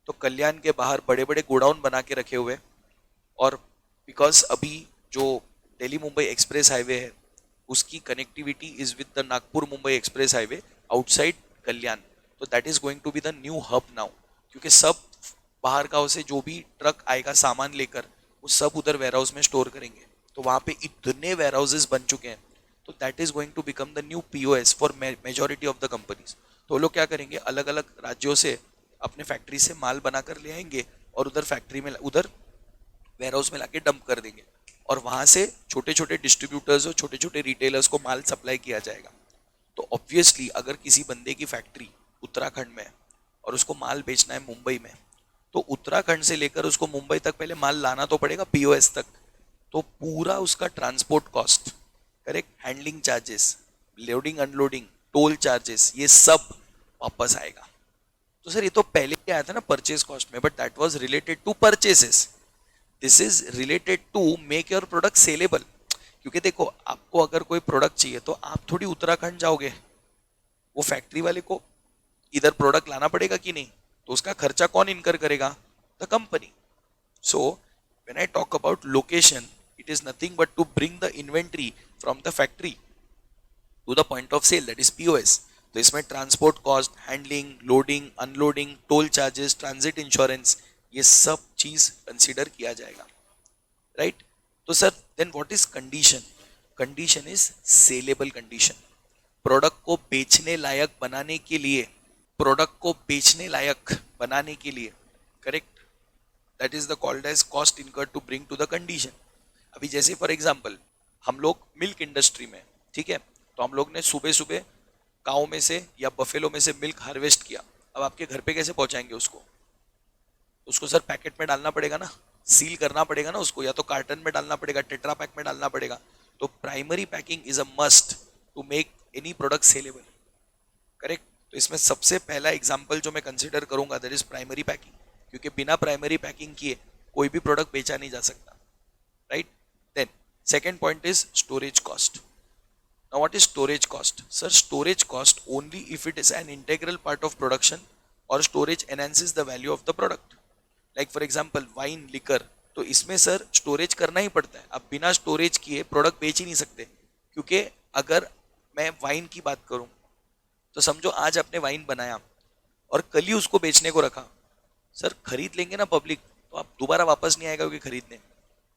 तो कल्याण के बाहर बड़े बड़े गोडाउन बना के रखे हुए। और बिकॉज अभी जो दिल्ली मुंबई एक्सप्रेस हाईवे है उसकी connectivity is with the Nagpur Mumbai express highway outside Kalyan, तो that is going to be the new hub now. क्योंकि सब बाहर गांव से जो भी ट्रक आएगा सामान लेकर, वो सब उधर वेयर हाउस में स्टोर करेंगे। तो वहाँ पे इतने वेयर हाउसेज बन चुके हैं, तो that is going to become the new POS for majority of the companies. तो वो लोग क्या करेंगे, अलग अलग राज्यों से अपने फैक्ट्री से माल बनाकर ले आएंगे और उधर फैक्ट्री में, उधर वेयर हाउस में लाके डंप कर देंगे। और वहां से छोटे छोटे डिस्ट्रीब्यूटर्स और छोटे छोटे रिटेलर्स को माल सप्लाई किया जाएगा। तो ऑब्वियसली अगर किसी बंदे की फैक्ट्री उत्तराखंड में है और उसको माल बेचना है मुंबई में, तो उत्तराखंड से लेकर उसको मुंबई तक पहले माल लाना तो पड़ेगा पीओएस तक, तो पूरा उसका transport cost, correct, handling charges, loading unloading, toll charges, ये सब वापस आएगा। तो सर ये तो पहले क्या आया था ना परचेज कॉस्ट में, but that was related to purchases, this is related to make your product saleable. क्योंकि देखो आपको अगर कोई प्रोडक्ट चाहिए तो आप थोड़ी उत्तराखंड जाओगे, वो फैक्ट्री वाले को इधर प्रोडक्ट लाना पड़ेगा कि नहीं, तो उसका खर्चा कौन इनकर करेगा, the company. So when I talk about location, it is nothing but to bring the inventory from the factory to the point of sale, that is POS. तो इसमें transport cost, handling, loading unloading, toll charges, transit insurance, ये सब चीज consider किया जाएगा, right. तो sir then what is condition, condition is saleable condition. Product को बेचने लायक बनाने के लिए, प्रोडक्ट को बेचने लायक बनाने के लिए, correct, that is the called as cost incurred to bring to the condition. अभी जैसे फॉर एग्जांपल हम लोग मिल्क इंडस्ट्री में, ठीक है, तो हम लोग ने सुबह सुबह काऊ में से या बफेलो में से मिल्क हार्वेस्ट किया, अब आपके घर पे कैसे पहुंचाएंगे उसको, उसको सर पैकेट में डालना पड़ेगा ना, सील करना पड़ेगा ना उसको, या तो कार्टन में डालना पड़ेगा, टेट्रा पैक में डालना पड़ेगा। तो primary packing is a must to make any product saleable, correct. तो इसमें सबसे पहला एग्जांपल जो मैं कंसीडर करूंगा दैट इज प्राइमरी पैकिंग, क्योंकि बिना प्राइमरी पैकिंग किए कोई भी प्रोडक्ट बेचा नहीं जा सकता, right. Then second point is storage cost. Now what is storage cost? Sir, storage cost only if it is an integral part of production or storage enhances the value of the product. Like for example wine, liquor, तो इसमें sir storage करना ही पड़ता है, आप बिना storage किए product बेच ही नहीं सकते। क्योंकि अगर मैं वाइन की बात करूं तो समझो आज आपने वाइन बनाया और कल ही उसको बेचने को रखा, सर खरीद लेंगे ना पब्लिक, तो आप दोबारा वापस नहीं आएगा क्योंकि खरीदने,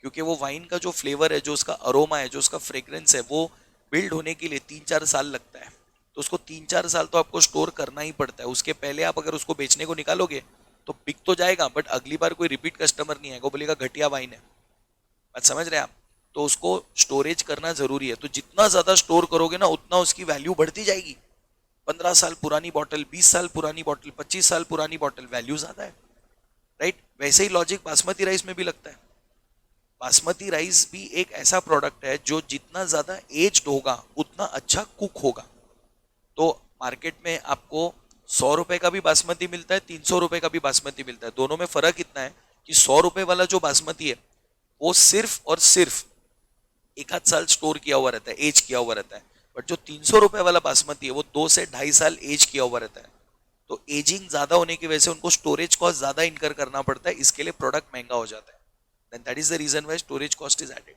क्योंकि वो वाइन का जो फ्लेवर है, जो उसका अरोमा है, जो उसका फ्रेग्रेंस है, वो बिल्ड होने के लिए 3-4 साल लगता है। तो उसको 3-4 साल तो आपको स्टोर करना ही पड़ता है। उसके पहले आप अगर उसको बेचने को निकालोगे तो बिक तो जाएगा, बट अगली बार कोई रिपीट कस्टमर नहीं आएगा, बोलेगा घटिया वाइन है, बात समझ रहे हैं आप। तो उसको स्टोरेज करना जरूरी है। तो जितना ज्यादा स्टोर करोगे ना उतना उसकी वैल्यू बढ़ती जाएगी। 15 साल पुरानी बॉटल, 20 साल पुरानी बॉटल, 25 साल पुरानी बॉटल, वैल्यू ज्यादा है, राइट। वैसे ही लॉजिक बासमती राइस में भी लगता है। बासमती राइस भी एक ऐसा प्रोडक्ट है जो जितना ज्यादा एज्ड होगा उतना अच्छा कुक होगा। तो मार्केट में आपको 100 रुपए का भी बासमती मिलता है, 300 रुपए का भी बासमती मिलता है। दोनों में फर्क इतना है कि 100 रुपए वाला जो बासमती है वो सिर्फ और सिर्फ 1 आध साल स्टोर किया हुआ रहता है, एज किया हुआ रहता है। बट जो 300 रुपए वाला बासमती है वो 2 से 2.5 साल एज किया हुआ रहता है। तो एजिंग ज्यादा होने की वजह से उनको स्टोरेज कॉस्ट ज्यादा इनकर करना पड़ता है, इसके लिए प्रोडक्ट महंगा हो जाता है। Then that is the reason why storage cost is added.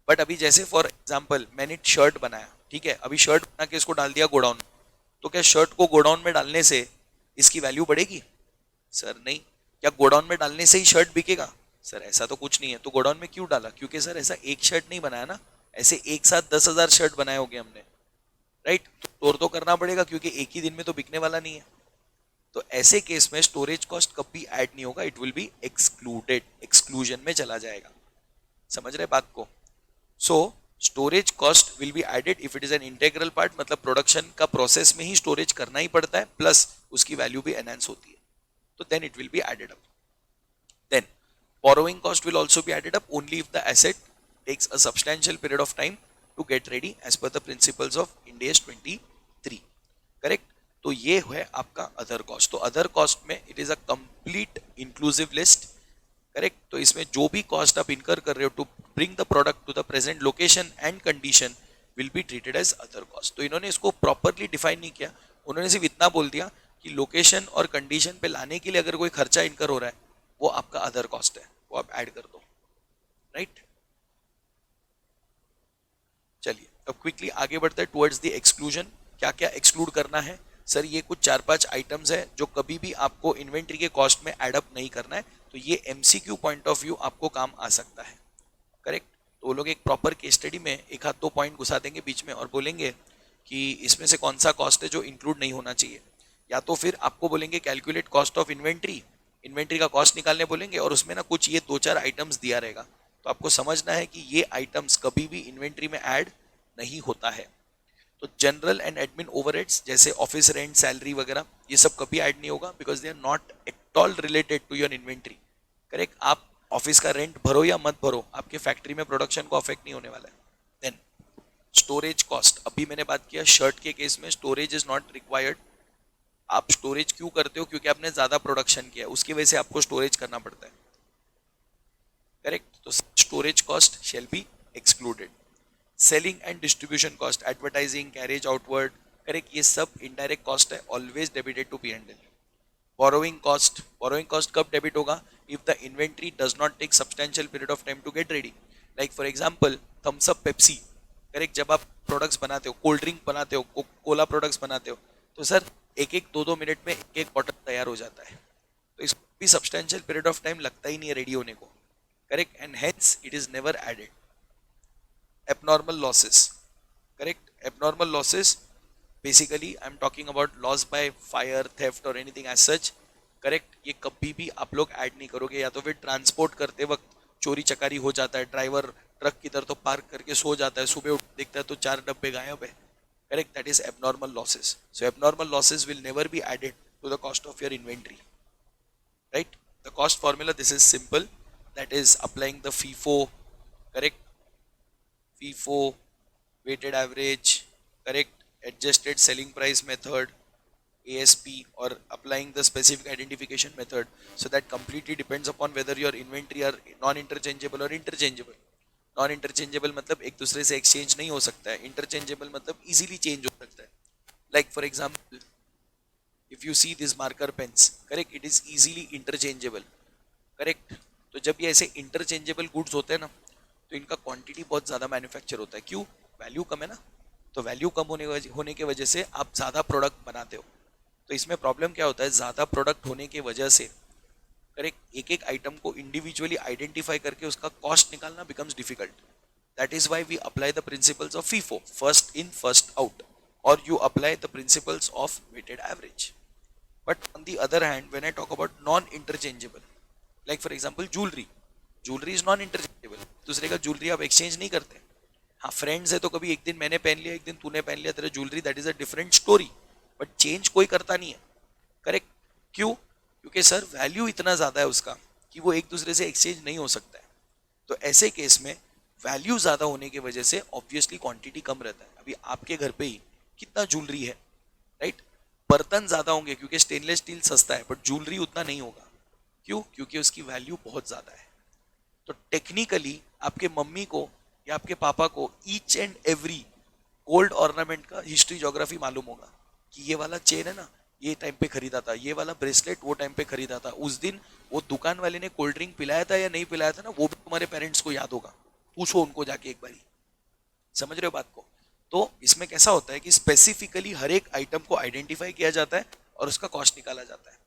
But अभी जैसे फॉर एग्जाम्पल मैंने शर्ट बनाया, ठीक है, अभी शर्ट बना के इसको डाल दिया गोडाउन, तो क्या शर्ट को गोडाउन में डालने से इसकी वैल्यू बढ़ेगी? सर नहीं। क्या गोडाउन में डालने से ही शर्ट बिकेगा? सर ऐसा तो कुछ नहीं है। तो गोडाउन में क्यों डाला? क्योंकि सर ऐसा एक शर्ट नहीं बनाया ना, ऐसे एक साथ 10,000 शर्ट बनाए होंगे हमने, राइट। तो स्टोर तो करना पड़ेगा क्योंकि एक ही दिन में तो बिकने वाला नहीं है। तो ऐसे केस में स्टोरेज कॉस्ट कभी ऐड नहीं होगा, it will be excluded, exclusion में चला जाएगा। समझ रहे बात को? So storage cost will be added if it is an integral part, मतलब प्रोडक्शन का प्रोसेस में ही स्टोरेज करना ही पड़ता है, प्लस उसकी वैल्यू भी एनहांस होती है, तो then it will be added up. Then borrowing cost will also be added up only if the asset takes a substantial period of time to get ready as per the principles of IND AS 23, correct. तो ये है आपका other cost. तो other cost में it is a complete inclusive list, correct. तो इसमें जो भी कॉस्ट आप इनकर कर रहे हो to bring the product to the present location and condition will be treated as other cost. तो इन्होंने इसको प्रॉपरली डिफाइन नहीं किया, उन्होंने सिर्फ इतना बोल दिया कि लोकेशन और कंडीशन पे लाने के लिए अगर कोई खर्चा इनकर हो रहा है वो आपका अदर कॉस्ट है, वो आप ऐड कर दो, राइट। चलिए अब क्विकली आगे बढ़ते हैं टुवर्ड्स द एक्सक्लूजन। क्या क्या एक्सक्लूड करना है? सर ये कुछ 4-5 आइटम्स है जो कभी भी आपको इन्वेंट्री के कॉस्ट में एड अप नहीं करना है। तो ये एमसीक्यू पॉइंट ऑफ व्यू आपको काम आ सकता है, करेक्ट। तो वो लोग एक प्रॉपर केस स्टडी में 1-2 पॉइंट घुसा देंगे बीच में और बोलेंगे कि इसमें से कौन सा कॉस्ट है जो इंक्लूड नहीं होना चाहिए, या तो फिर आपको बोलेंगे calculate cost of inventory, inventory का कॉस्ट निकालने बोलेंगे और उसमें ना कुछ ये 2-4 आइटम्स दिया रहेगा। तो आपको समझना है कि ये आइटम्स कभी भी इन्वेंट्री में ऐड नहीं होता है। तो जनरल एंड एडमिन ओवरहेड्स जैसे ऑफिस रेंट, सैलरी वगैरह ये सब कभी ऐड नहीं होगा because they are not at all related to your inventory. Correct? आप ऑफिस का रेंट भरो या मत भरो, आपके फैक्ट्री में प्रोडक्शन को अफेक्ट नहीं होने वाला है. Then storage cost. अभी मैंने बात किया शर्ट के केस में स्टोरेज इज नॉट रिक्वायर्ड. आप स्टोरेज क्यों करते हो? क्योंकि आपने ज्यादा प्रोडक्शन किया, उसकी वजह से आपको स्टोरेज करना पड़ता है. करेक्ट? तो storage cost shall be excluded. Selling and distribution cost, advertising, carriage outward, correct, ये सब इनडायरेक्ट कॉस्ट है, always debited to P&L. Borrowing cost. Borrowing cost कब डेबिट होगा? If the inventory does not take substantial period of time to get ready. Like for example Thums Up, Pepsi, correct, जब आप products बनाते हो, cold drink बनाते हो, Cola products बनाते हो, तो सर एक एक दो दो मिनट में एक एक बॉटल तैयार हो जाता है. तो इसको भी सब्सटेंशियल पीरियड ऑफ टाइम लगता ही नहीं है रेडी होने को. Correct? And hence it is never added. abnormal losses. Correct? Abnormal losses, basically I'm talking about loss by fire, theft or anything as such. Correct? ये कभी भी आप लोग ऐड नहीं करोगे. या तो फिर ट्रांसपोर्ट करते वक्त चोरी चकारी हो जाता है, ड्राइवर ट्रक किधर तो पार्क करके सो जाता है, सुबह उठ देखता है तो 4 डब्बे गायब है. Correct? That is abnormal losses. So abnormal losses will never be added to the cost of your inventory. Right? The cost formula, this is simple, that is applying the FIFO. Correct? FIFO, weighted average, correct, adjusted selling price method, ASP, or applying the specific identification method. So that completely depends upon whether your inventory are non-interchangeable or interchangeable. Non-interchangeable मतलब एक दूसरे से exchange नहीं हो सकता है. Interchangeable मतलब easily change हो सकता है. Like for example, if you see this marker pens, correct, it is easily interchangeable. Correct? तो जब ये ऐसे interchangeable goods होते हैं ना, तो इनका क्वांटिटी बहुत ज़्यादा मैन्युफैक्चर होता है. क्यों? वैल्यू कम है ना. तो वैल्यू कम होने के वजह से आप ज़्यादा प्रोडक्ट बनाते हो. तो इसमें प्रॉब्लम क्या होता है? ज़्यादा प्रोडक्ट होने की वजह से, करेक्ट, एक एक आइटम को इंडिविजुअली आइडेंटिफाई करके उसका कॉस्ट निकालना becomes difficult. That is why we apply the principles of FIFO, first in first out, और you apply the principles of weighted average. But on the other hand, when I talk about non interchangeable, like for example jewellery. Jewellery is non interchangeable. दूसरे का jewellery आप exchange नहीं करते. हाँ, friends है तो कभी एक दिन मैंने पहन लिया, एक दिन तूने पहन लिया तेरा jewellery, that is a different story. But change कोई करता नहीं है. करेक्ट? क्यों? क्योंकि सर वैल्यू इतना ज्यादा है उसका कि वो एक दूसरे से एक्सचेंज नहीं हो सकता है. तो ऐसे केस में वैल्यू ज्यादा होने की वजह से ऑब्वियसली क्वांटिटी कम रहता है. अभी आपके घर पे ही कितना ज्वेलरी है, राइट? बर्तन ज्यादा होंगे क्योंकि स्टेनलेस स्टील सस्ता है, बट ज्वेलरी उतना नहीं होगा. क्यों? क्योंकि उसकी वैल्यू बहुत ज्यादा है. तो टेक्निकली आपके मम्मी को या आपके पापा को each and every gold ornament का हिस्ट्री ज्योग्राफी मालूम होगा कि ये वाला चेन है ना, ये टाइम पे खरीदा था, ये वाला ब्रेसलेट वो टाइम पे खरीदा था, उस दिन वो दुकान वाले ने कोल्ड ड्रिंक पिलाया था या नहीं पिलाया था ना, वो भी तुम्हारे पेरेंट्स को याद होगा. पूछो उनको जाके एक बारी. समझ रहे हो बात को? तो इसमें कैसा होता है कि स्पेसिफिकली हर एक आइटम को आइडेंटिफाई किया जाता है और उसका कॉस्ट निकाला जाता है.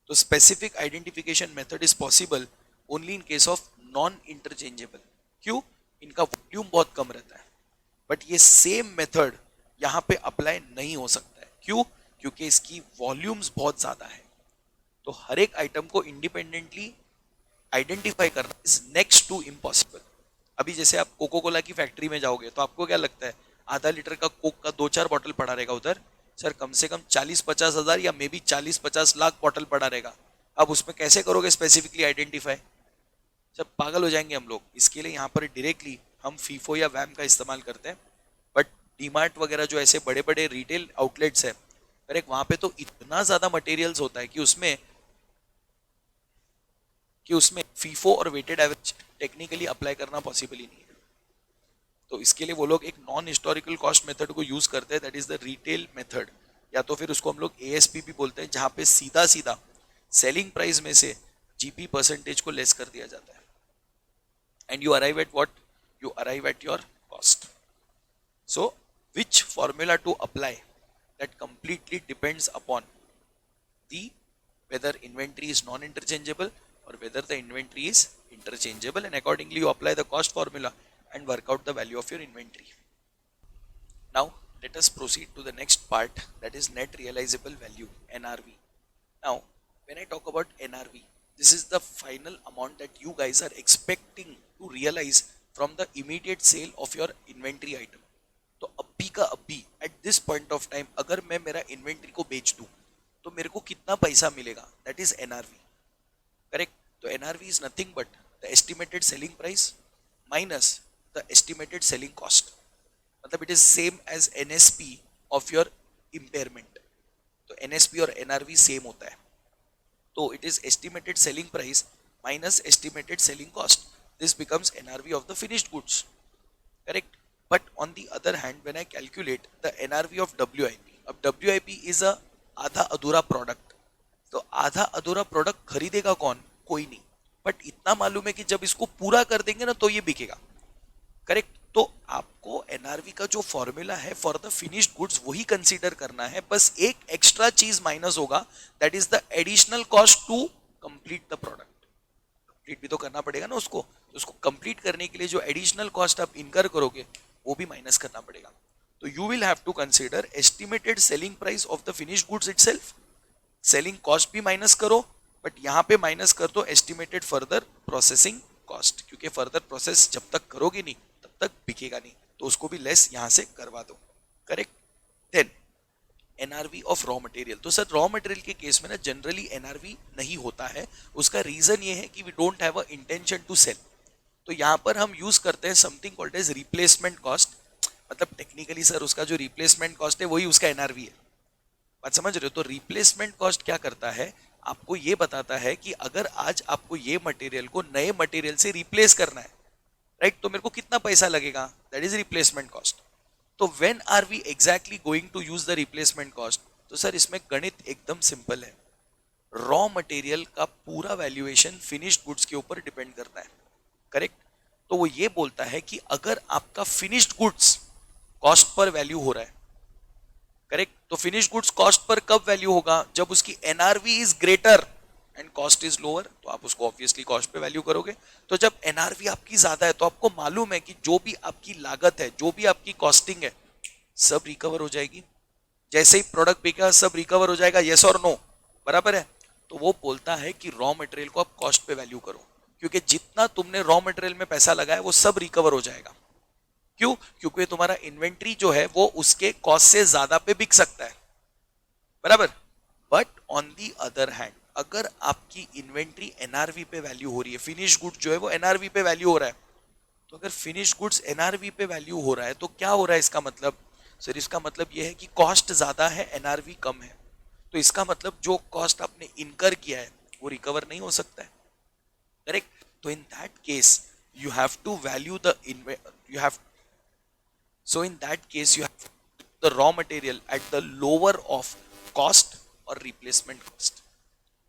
तो specific identification method is possible only in case of non interchangeable. क्यों? इनका वॉल्यूम बहुत कम रहता है. बट ये सेम मेथड यहाँ पे अप्लाई नहीं हो सकता है. क्यों? क्योंकि इसकी वॉल्यूम्स बहुत ज्यादा है. तो हर एक आइटम को इंडिपेंडेंटली आइडेंटिफाई करना इज नेक्स्ट टू इम्पॉसिबल. अभी जैसे आप कोको कोला की फैक्ट्री में जाओगे तो आपको क्या लगता है? आधा लीटर का कोक का 2-4 बॉटल पड़ा रहेगा उधर. सर कम से कम 40-50 हजार या मे बी 40-50 लाख बॉटल पड़ा रहेगा. अब उसमें कैसे करोगे स्पेसिफिकली आइडेंटिफाई? सब पागल हो जाएंगे हम लोग. इसके लिए यहाँ पर डायरेक्टली हम FIFO या वैम का इस्तेमाल करते हैं. बट डीमार्ट वगैरह जो ऐसे बड़े बड़े रिटेल आउटलेट्स है, करेक्ट, वहां पे तो इतना ज्यादा मटेरियल्स होता है कि उसमें FIFO और वेटेड एवरेज टेक्निकली अप्लाई करना पॉसिबल ही नहीं है. तो इसके लिए वो लोग एक नॉन हिस्टोरिकल कॉस्ट मेथड को यूज करते हैं, that is the retail method, या तो फिर उसको हम लोग ASP भी बोलते हैं, जहां पे सीधा सीधा सेलिंग प्राइस में से GP परसेंटेज को लेस कर दिया जाता है. And you arrive at what? You arrive at your cost. So, which formula to apply? That completely depends upon the whether inventory is non-interchangeable or whether the inventory is interchangeable, and accordingly you apply the cost formula and work out the value of your inventory. Now, let us proceed to the next part, that is net realizable value, NRV. Now, when I talk about NRV, this is the final amount that you guys are expecting to realize from the immediate sale of your inventory item. तो अभी का अभी at this point of time अगर मैं मेरा inventory को बेच दूं तो मेरे को कितना पैसा मिलेगा, that is NRV. करेक्ट. तो NRV is nothing but the estimated selling price minus the estimated selling cost. मतलब it is same as NSP of your impairment. तो एनएसपी और एनआरवी सेम होता है. तो it is estimated selling price minus estimated selling cost. This becomes NRV of the finished goods. Correct. But on the other hand when I calculate the NRV of WIP, अब WIP is a आधा अधूरा product. तो आधा अधूरा product खरीदेगा कौन? कोई नहीं. बट इतना मालूम है कि जब इसको पूरा कर देंगे ना तो ये बिकेगा. करेक्ट. तो आपको एनआरवी का जो फॉर्मूला है फॉर द फिनिश्ड गुड्स वही कंसीडर करना है. बस एक एक्स्ट्रा चीज माइनस होगा, that is the additional cost to complete the product. Complete भी तो करना पड़ेगा ना उसको. तो उसको कंप्लीट करने के लिए जो एडिशनल कॉस्ट आप इनकर करोगे वो भी माइनस करना पड़ेगा. तो you will have to consider estimated selling price of the finished goods itself. Selling cost भी माइनस करो, बट यहाँ पे माइनस कर दो एस्टिमेटेड फर्दर प्रोसेसिंग कॉस्ट, क्योंकि फर्दर प्रोसेस जब तक करोगे नहीं तब तक बिकेगा नहीं. तो उसको भी लेस यहाँ से करवा दो. Correct. Then NRV of raw material. तो सर रॉ मटेरियल के केस में ना जनरली एनआरवी नहीं होता है. उसका रीजन ये है कि we don't have a intention to sell. तो यहाँ पर हम यूज करते हैं something called as replacement cost. मतलब टेक्निकली सर उसका जो रिप्लेसमेंट कॉस्ट है वही उसका एनआरवी है. बात समझ रहे हो? तो रिप्लेसमेंट कॉस्ट क्या करता है, आपको ये बताता है कि अगर आज आपको ये मटेरियल को नए मटेरियल से रिप्लेस करना है, राइट, तो मेरे को कितना पैसा लगेगा, दैट इज रिप्लेसमेंट कॉस्ट. तो when are we exactly going to use the replacement cost? तो सर इसमें गणित एकदम सिंपल है. रॉ मटेरियल का पूरा वैल्यूएशन फिनिश्ड गुड्स के ऊपर डिपेंड करता है. करेक्ट. तो वो ये बोलता है कि अगर आपका finished goods cost per value हो रहा है, करेक्ट, तो फिनिश्ड गुड्स कॉस्ट पर कब वैल्यू होगा? जब उसकी NRV is greater and cost is lower. तो आप उसको ऑब्वियसली कॉस्ट पे वैल्यू करोगे. तो जब एनआरवी आपकी ज्यादा है तो आपको मालूम है कि जो भी आपकी लागत है, जो भी आपकी कॉस्टिंग है, सब रिकवर हो जाएगी. जैसे ही प्रोडक्ट बिकेगा सब रिकवर हो जाएगा. यस और नो? बराबर है. तो वो बोलता है कि रॉ मटेरियल को आप कॉस्ट पे वैल्यू करो, क्योंकि जितना तुमने रॉ मटेरियल में पैसा लगाया वो सब रिकवर हो जाएगा. क्यों? क्योंकि तुम्हारा इन्वेंट्री जो है वो उसके कॉस्ट से ज्यादा पे बिक सकता है. बराबर. But on the other hand अगर आपकी इन्वेंट्री एनआरवी पे वैल्यू हो रही है, फिनिश गुड्स जो है वो एनआरवी पे वैल्यू हो रहा है, तो अगर फिनिश गुड्स एनआरवी पे वैल्यू हो रहा है तो क्या हो रहा है इसका मतलब? सर इसका मतलब यह है कि कॉस्ट ज्यादा है, एनआरवी कम है. तो इसका मतलब जो कॉस्ट आपने इनकर किया है वो रिकवर नहीं हो सकता है. करेक्ट. तो in that case you have to value the you have so in that case you have the raw material at the lower of cost or replacement cost.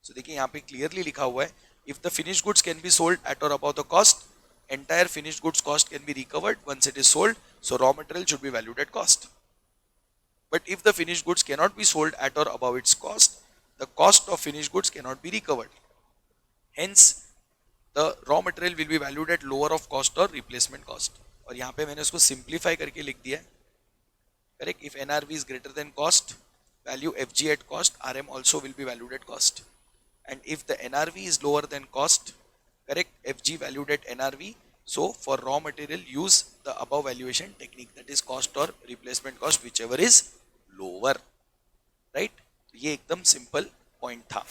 So देखिए यहाँ पे clearly लिखा हुआ है, if the finished goods can be sold at or above the cost, entire finished goods cost can be recovered once it is sold, so raw material should be valued at cost. But if the finished goods cannot be sold at or above its cost, the cost of finished goods cannot be recovered. Hence the raw material will be valued at lower of cost or replacement cost. और यहाँ पे मैंने उसको simplify करके लिख दिया है. Correct. If NRV is greater than cost, value FG at cost, RM also will be valued at cost. And if the NRV is lower than cost, correct, FG valued at NRV. So for raw material use the above valuation technique, that is cost और replacement cost whichever is lower. Right. ये एकदम simple point था.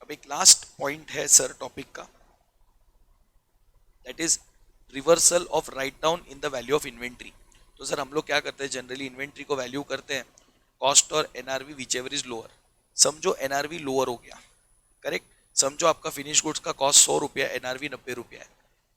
अब एक last point है sir topic का, that is reversal of write down in the value of inventory. तो sir हम लोग क्या करते हैं, जनरली इन्वेंट्री को वैल्यू करते हैं कॉस्ट और NRV which ever is lower. समझो एनआरवी लोअर हो गया, करेक्ट. समझो आपका फिनिश गुड्स का कॉस्ट 100 रुपया, एनआरवी 90 रुपया है.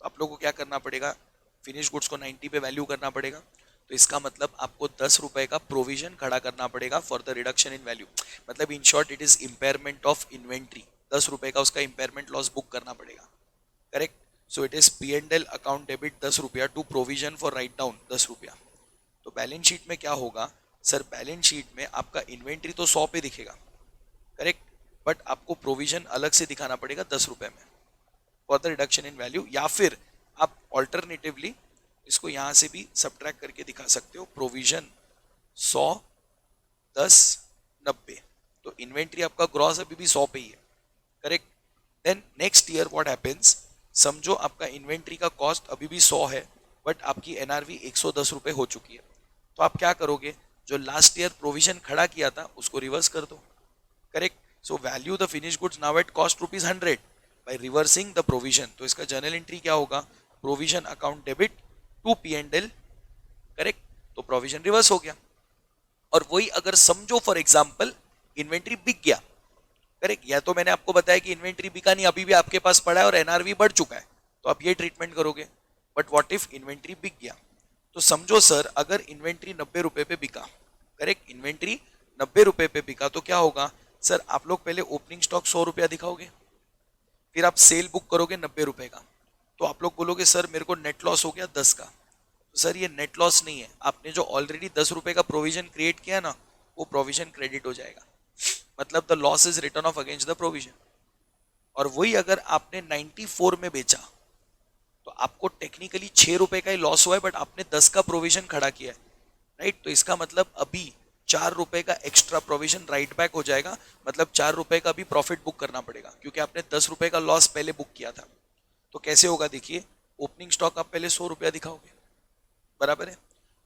तो आप लोग को क्या करना पड़ेगा, फिनिश गुड्स को 90 पे वैल्यू करना पड़ेगा. तो इसका मतलब आपको 10 रुपए का प्रोविजन खड़ा करना पड़ेगा for the reduction in value. मतलब in short it is impairment of inventory. 10 रुपए का उसका इम्पेयरमेंट लॉस बुक करना पड़ेगा. Correct. So it is P&L account debit 10 रुपया to provision for write down 10 रुपया. तो बैलेंस शीट में क्या होगा सर, बैलेंस शीट में आपका इन्वेंट्री तो 100 पे दिखेगा, करेक्ट, बट आपको प्रोविजन अलग से दिखाना पड़ेगा 10 रुपए में for the reduction in value. या फिर आप ऑल्टरनेटिवली इसको यहां से भी सब्ट्रैक्ट करके दिखा सकते हो, प्रोविजन 100 10 90. तो इन्वेंट्री आपका ग्रॉस अभी भी 100 पे ही है, correct. Then next year what happens, समझो आपका इन्वेंट्री का कॉस्ट अभी भी 100 है, बट आपकी एनआरवी 110 रुपए हो चुकी है. तो आप क्या करोगे, जो लास्ट ईयर प्रोविजन खड़ा किया था उसको रिवर्स कर दो, correct. So value the finish goods now at cost ₹100, by reversing the provision. तो इसका जर्नल एंट्री क्या होगा, provision account debit to P&L, correct. तो प्रोविजन रिवर्स हो गया। और वही अगर समझो फॉर एग्जांपल इन्वेंट्री बिक गया, करेक्ट, या तो मैंने आपको बताया कि इन्वेंट्री बिका नहीं, अभी भी आपके पास पड़ा है और एनआरवी बढ़ चुका है, तो आप ये ट्रीटमेंट करोगे। बट व्हाट इफ इन्वेंट्री बिक गया, तो समझो सर अगर इन्वेंट्री 90 रुपए पे बिका, करेक्ट, इन्वेंट्री 90 रुपए पे बिका, तो क्या होगा सर, आप लोग पहले ओपनिंग स्टॉक 100 रुपया दिखाओगे, फिर आप सेल बुक करोगे 90 रुपए का, तो आप लोग बोलोगे सर मेरे को नेट लॉस हो गया 10 का। तो सर ये नेट लॉस नहीं है, आपने जो ऑलरेडी 10 रुपए का प्रोविजन क्रिएट किया ना, वो प्रोविजन क्रेडिट हो जाएगा, मतलब the loss is return of against the provision. और वही अगर आपने 94 में बेचा, तो आपको टेक्निकली 6 रुपए का ही लॉस हुआ है, बट आपने 10 का प्रोविजन खड़ा किया है, राइट। तो इसका मतलब अभी 4 रुपए का एक्स्ट्रा प्रोविजन राइट बैक हो जाएगा, मतलब 4 रुपए का भी प्रॉफिट बुक करना पड़ेगा, क्योंकि आपने 10 रुपए का लॉस पहले बुक किया था। तो कैसे होगा देखिए, ओपनिंग स्टॉक आप पहले 100 रुपया दिखाओगे, बराबर है,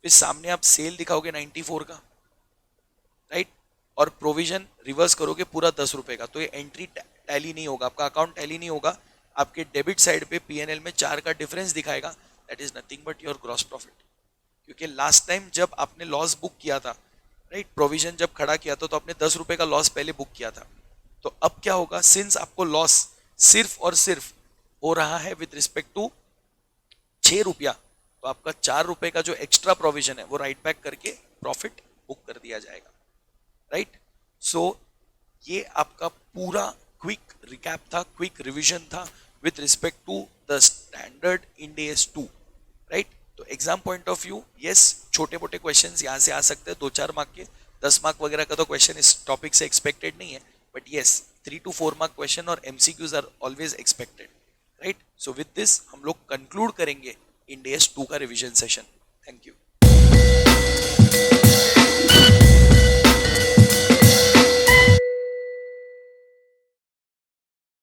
फिर सामने आप सेल दिखाओगे 94 का, राइट, और प्रोविजन रिवर्स करोगे पूरा 10 रुपए का, तो ये एंट्री टैली नहीं होगा, आपका अकाउंट टैली नहीं होगा, आपके डेबिट साइड पे P&L में 4 का डिफरेंस दिखाएगा, that is nothing but your gross profit. क्योंकि लास्ट टाइम जब आपने लॉस बुक किया था, राइट, प्रोविजन जब खड़ा किया था, तो आपने 10 रुपए का लॉस पहले बुक किया था। तो अब क्या होगा, सिंस आपको लॉस सिर्फ और सिर्फ हो रहा है विद रिस्पेक्ट टू 6 रुपया, तो आपका 4 रुपए का जो एक्स्ट्रा प्रोविजन है वो राइट बैक करके प्रॉफिट बुक कर दिया जाएगा, राइट। सो ये आपका पूरा क्विक रिकैप था, क्विक रिवीजन था with respect to the standard Ind AS 2, right. तो exam point of view, yes, छोटे मोटे क्वेश्चंस यहाँ से आ सकते हैं, 2-4 मार्क के, 10 मार्क वगैरह का तो क्वेश्चन इस टॉपिक से एक्सपेक्टेड नहीं है, but yes 3 to 4 mark question और MCQs are always expected, right. So with this हम लोग कंक्लूड करेंगे इंड एस 2 का रिविजन सेशन।